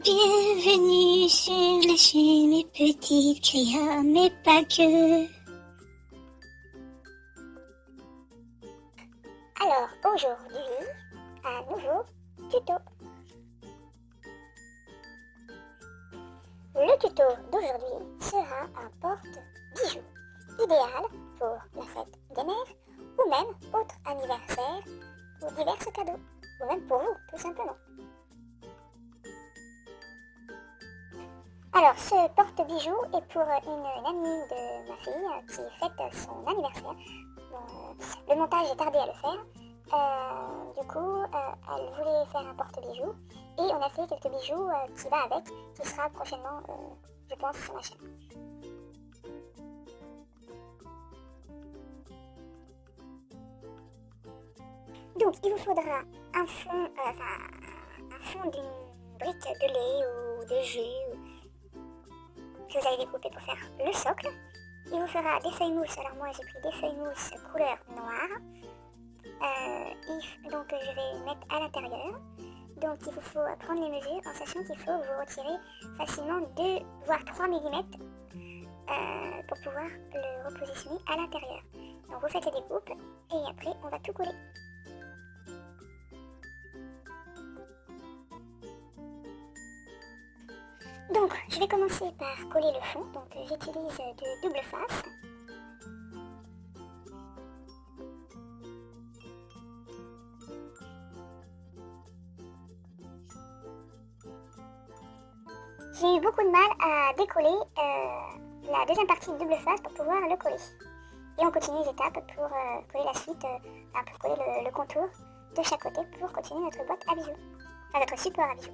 Bienvenue sur la chaîne Les Petites Créas, mais pas que. Alors aujourd'hui, un nouveau tuto. Le tuto d'aujourd'hui sera un porte-bijoux, idéal pour la fête des mères ou même autre anniversaire ou divers cadeaux, ou même pour vous tout simplement. Alors, ce porte-bijoux est pour une amie de ma fille qui fête son anniversaire. Le montage est tardé à le faire. Du coup, elle voulait faire un porte-bijoux et on a fait quelques bijoux qui va avec, qui sera prochainement, je pense, sur ma chaîne. Donc, il vous faudra un fond d'une brique de lait ou de jus que vous allez découper pour faire le socle. Il vous fera des feuilles mousse. Alors moi j'ai pris des feuilles mousse couleur noire. Donc je vais mettre à l'intérieur. Donc il vous faut prendre les mesures en sachant qu'il faut vous retirer facilement 2 voire 3 mm pour pouvoir le repositionner à l'intérieur. Donc vous faites les découpes et après on va tout coller. Donc je vais commencer par coller le fond. Donc j'utilise de double face. J'ai eu beaucoup de mal à décoller la deuxième partie de double face pour pouvoir le coller. Et on continue les étapes pour coller la suite, pour coller le contour de chaque côté pour continuer notre boîte à bijoux, enfin notre support à bijoux.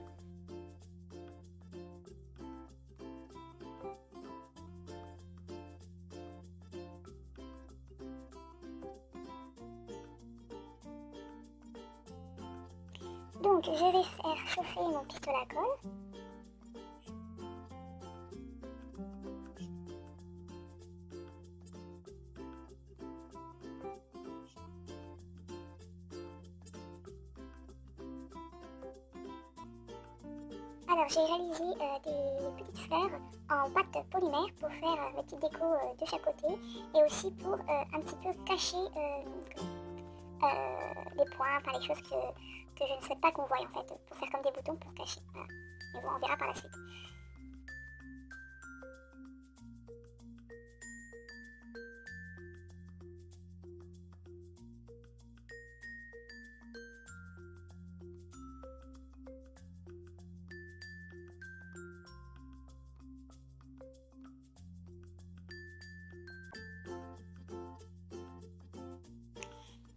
Donc je vais faire chauffer mon pistolet à colle. Alors j'ai réalisé des petites fleurs en pâte polymère pour faire mes petites décos de chaque côté et aussi pour un petit peu cacher les points, enfin les choses que je ne souhaite pas qu'on voie en fait, pour faire comme des boutons pour cacher. Voilà. Mais bon, on verra par la suite.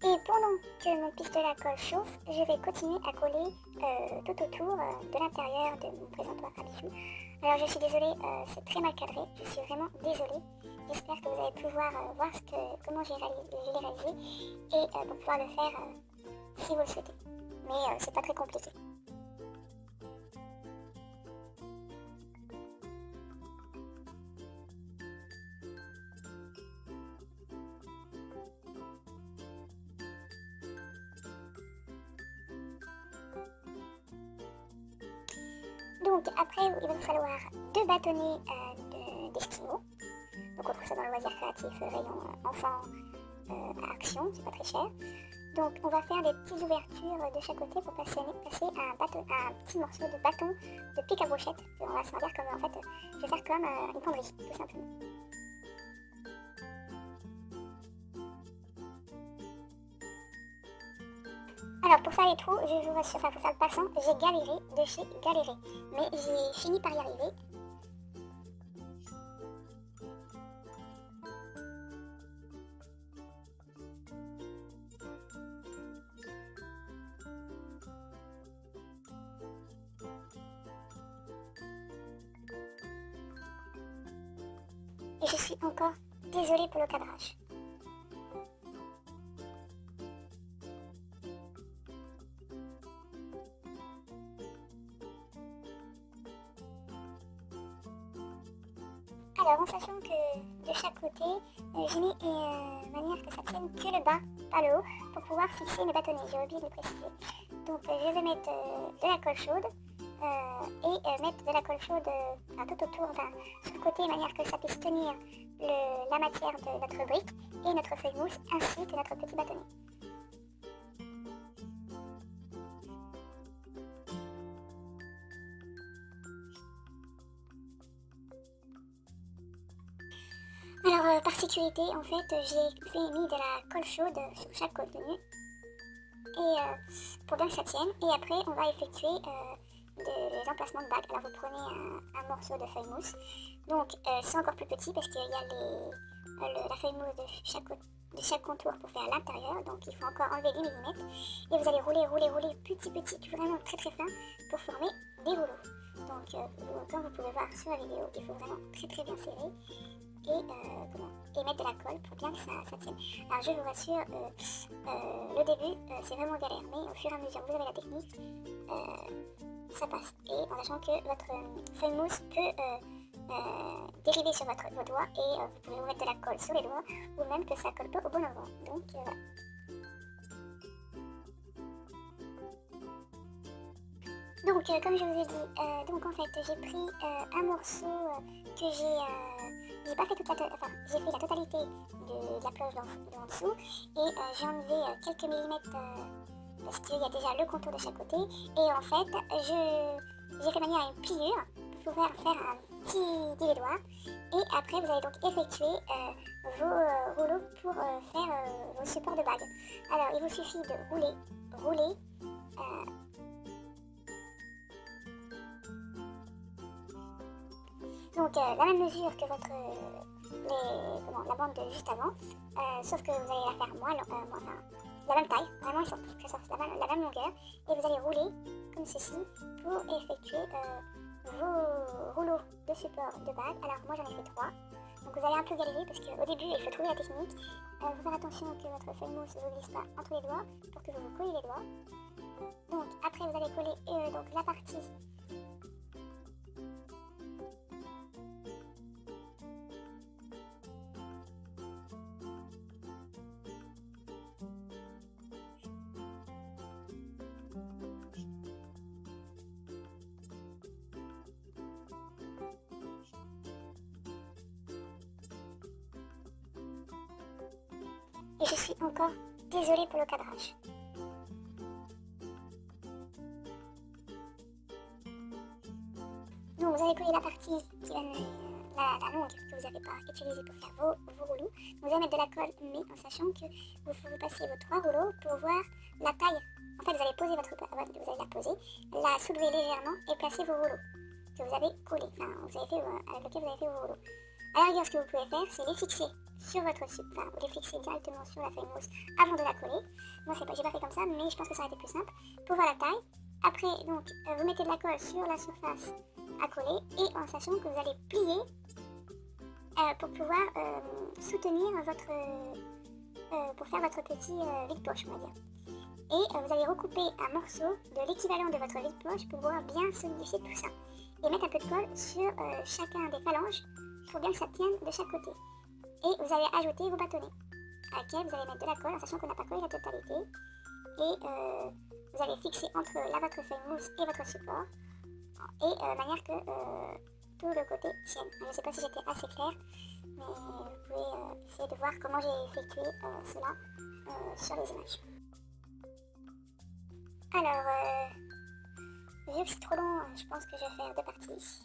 Et pendant que mon pistolet à colle chauffe, je vais continuer à coller tout autour de l'intérieur de mon présentoir à bijoux. Alors je suis désolée, c'est très mal cadré, je suis vraiment désolée. J'espère que vous avez pu voir comment j'ai réalisé et pour pouvoir le faire si vous le souhaitez. Mais c'est pas très compliqué. Donc après, il va vous falloir 2 bâtonnets d'esquimaux. Donc on trouve ça dans le loisir créatif, rayon enfant à action, c'est pas très cher. Donc on va faire des petites ouvertures de chaque côté pour passer un petit morceau de bâton de pique à brochette. On va s'en servir comme, en fait, je vais faire comme une penderie, tout simplement. Alors pour faire les trous, pour faire le passant, j'ai galéré de chez galéré. Mais j'ai fini par y arriver. Et je suis encore désolée pour le cadrage. Alors en sachant que de chaque côté, j'ai mis une manière que ça tienne que le bas, pas le haut, pour pouvoir fixer le bâtonnet. J'ai oublié de le préciser. Donc je vais mettre de la colle chaude et mettre de la colle chaude tout autour, enfin sur le côté, de manière que ça puisse tenir la matière de notre brique et notre feuille mousse ainsi que notre petit bâtonnet. Alors par sécurité, en fait, j'ai mis de la colle chaude sur chaque contenu et pour bien que ça tienne. Et après, on va effectuer des emplacements de bagues. Alors vous prenez un morceau de feuille mousse. Donc c'est encore plus petit parce qu'il y a la feuille mousse de chaque contour pour faire l'intérieur. Donc il faut encore enlever 10 mm. Et vous allez rouler petit, vraiment très fin pour former des rouleaux. Donc comme vous pouvez voir sur la vidéo, il faut vraiment très bien serrer. Et mettre de la colle pour bien que ça tienne. Alors je vous rassure, le début c'est vraiment galère, mais au fur et à mesure vous avez la technique, ça passe. Et en sachant que votre feuille mousse peut dériver sur vos doigts et vous pouvez vous mettre de la colle sur les doigts ou même que ça colle pas au bon endroit. Donc voilà. Donc comme je vous ai dit, donc en fait j'ai pris un morceau que j'ai pas fait j'ai fait la totalité de la planche d'en dessous et j'ai enlevé quelques millimètres parce qu'il y a déjà le contour de chaque côté et en fait j'ai fait manière à une pliure pour pouvoir faire un petit dévidoir et après vous allez donc effectuer vos rouleaux pour faire vos supports de bagues. Alors il vous suffit de rouler donc la même mesure que la bande de juste avant, sauf que vous allez la faire la même taille, vraiment que ça sorte la même longueur, et vous allez rouler comme ceci pour effectuer vos rouleaux de support de bague. Alors moi j'en ai fait 3, donc vous allez un peu galérer parce qu'au début il faut trouver la technique, il faut faire attention que votre feuille mousse ne vous glisse pas entre les doigts pour que vous vous collez les doigts. Donc après vous allez coller donc la partie et je suis encore désolée pour le cadrage. Donc vous allez coller la partie qui la longue que vous n'avez pas utilisée pour faire vos rouleaux. Vous allez mettre de la colle, mais en sachant que vous passez vos 3 rouleaux pour voir la taille. En fait, vous allez poser vous allez la poser, la soulever légèrement et placer vos rouleaux que vous avez collés, avec lesquels vous avez fait vos rouleaux. À la rigueur, ce que vous pouvez faire, c'est les fixer sur votre support, vous les fixer directement sur la feuille mousse avant de la coller. Moi, j'ai pas fait comme ça, mais je pense que ça aurait été plus simple pour voir la taille. Après, donc, vous mettez de la colle sur la surface à coller et en sachant que vous allez plier pour pouvoir soutenir pour faire votre petit vide-poche, on va dire. Et vous allez recouper un morceau de l'équivalent de votre vide-poche pour pouvoir bien solidifier tout ça. Et mettre un peu de colle sur chacun des phalanges pour bien que ça tienne de chaque côté. Et vous allez ajouter vos bâtonnets à laquelle vous allez mettre de la colle en sachant qu'on n'a pas collé la totalité. Et vous allez fixer entre votre feuille mousse et votre support et de manière que tout le côté tienne. Je ne sais pas si j'étais assez claire, mais vous pouvez essayer de voir comment j'ai effectué cela sur les images. Alors, vu que c'est trop long, je pense que je vais faire 2 parties.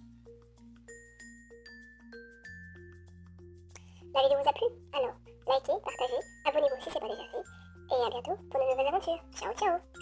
La vidéo vous a plu? Alors, likez, partagez, abonnez-vous si ce n'est pas déjà fait, et à bientôt pour de nouvelles aventures. Ciao ciao!